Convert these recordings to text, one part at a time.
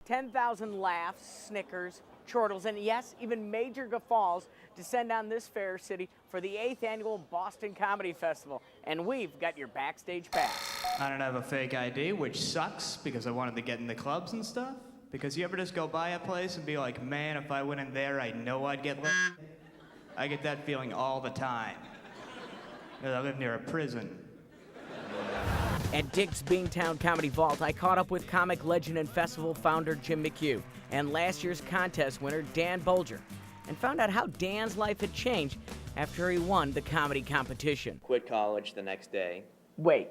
10,000 laughs, snickers, chortles, and yes, even major guffaws descend on this fair city for the 8th annual Boston Comedy Festival. And we've got your backstage pass. I don't have a fake ID, which sucks because I wanted to get in the clubs and stuff. Because you ever just go by a place and be like, man, if I went in there, I know I'd get lit. I get that feeling all the time. I live near a prison. At Dick's Beantown Comedy Vault, I caught up with comic legend and festival founder Jim McCue and last year's contest winner Dan Boulger, and found out how Dan's life had changed after he won the comedy competition. Quit college the next day. Wait,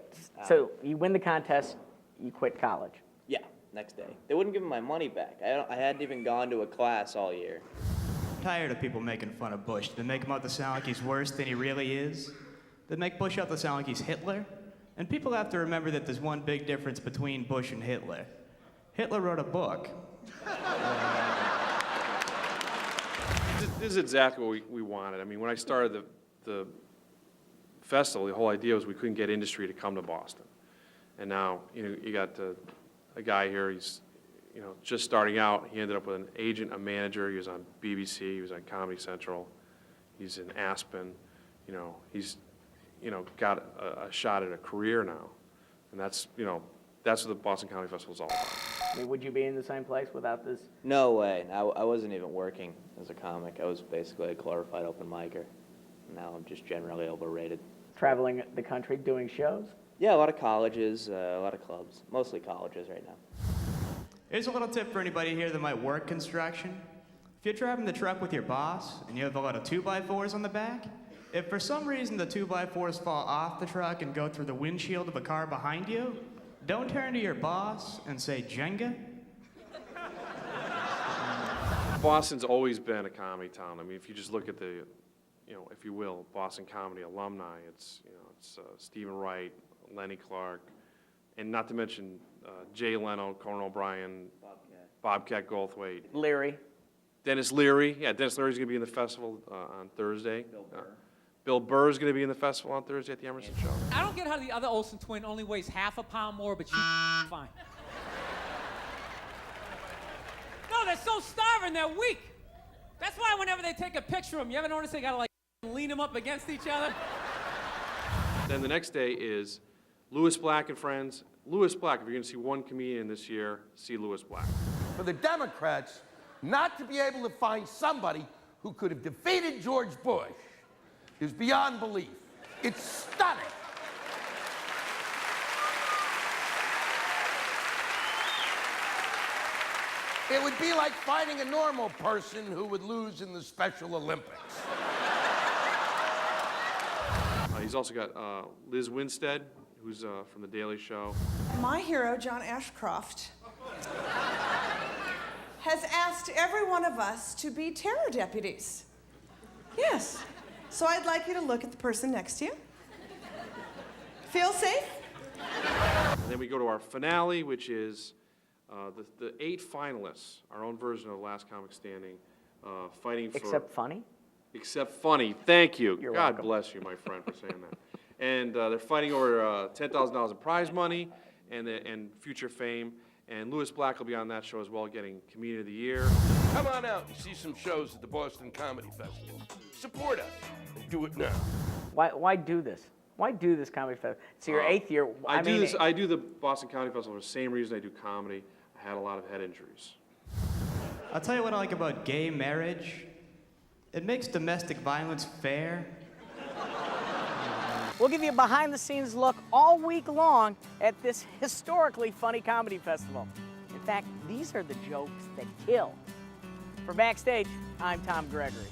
so you win the contest, you quit college? Yeah, next day. They wouldn't give me my money back. I hadn't even gone to a class all year. I'm tired of people making fun of Bush. They make him out to sound like he's worse than he really is. They make Bush out to sound like he's Hitler. And people have to remember that there's one big difference between Bush and Hitler. Hitler wrote a book. This is exactly what we wanted. I mean, when I started the festival, the whole idea was we couldn't get industry to come to Boston. And now, you got a guy here, he's, just starting out. He ended up with an agent, a manager. He was on BBC, he was on Comedy Central. He's in Aspen. He's got a shot at a career now. And that's what the Boston Comedy Festival is all about. I mean, would you be in the same place without this? No way. I wasn't even working as a comic. I was basically a glorified open micer. Now I'm just generally overrated. Traveling the country, doing shows? Yeah, a lot of colleges, a lot of clubs. Mostly colleges right now. Here's a little tip for anybody here that might work construction. If you're driving the truck with your boss and you have a lot of 2x4s on the back, if for some reason the 2x4s fall off the truck and go through the windshield of a car behind you, don't turn to your boss and say Jenga. Boston's always been a comedy town. I mean, if you just look at the, if you will, Boston comedy alumni, it's Stephen Wright, Lenny Clark, and not to mention Jay Leno, Conan O'Brien, Bobcat Goldthwait. Leary. Dennis Leary. Yeah, Dennis Leary's going to be in the festival on Thursday. Bill Burr's going to be in the festival on Thursday at the Emerson Show. I don't get how the other Olsen twin only weighs half a pound more, but she's fine. No, they're so starving, they're weak. That's why whenever they take a picture of them, you ever notice they gotta like lean them up against each other? Then the next day is Louis Black and Friends. Louis Black, if you're going to see one comedian this year, see Louis Black. For the Democrats not to be able to find somebody who could have defeated George Bush is beyond belief. It's stunning. It would be like fighting a normal person who would lose in the Special Olympics. He's also got Liz Winstead, who's from The Daily Show. My hero, John Ashcroft, has asked every one of us to be terror deputies. Yes. So I'd like you to look at the person next to you. Feel safe? And then we go to our finale, which is the 8 finalists, our own version of Last Comic Standing, fighting for... Except funny? Except funny. Thank you. You're God welcome. bless you, my friend, for saying that. And they're fighting over $10,000 in prize money and future fame. And Louis Black will be on that show as well, getting Comedian of the Year. Come on out and see some shows at the Boston Comedy Festival. Support us and do it now. Why do this? Why do this comedy festival? It's your 8th year. I do the Boston Comedy Festival for the same reason I do comedy. I had a lot of head injuries. I'll tell you what I like about gay marriage. It makes domestic violence fair. We'll give you a behind-the-scenes look all week long at this historically funny comedy festival. In fact, these are the jokes that kill. For Backstage, I'm Tom Gregory.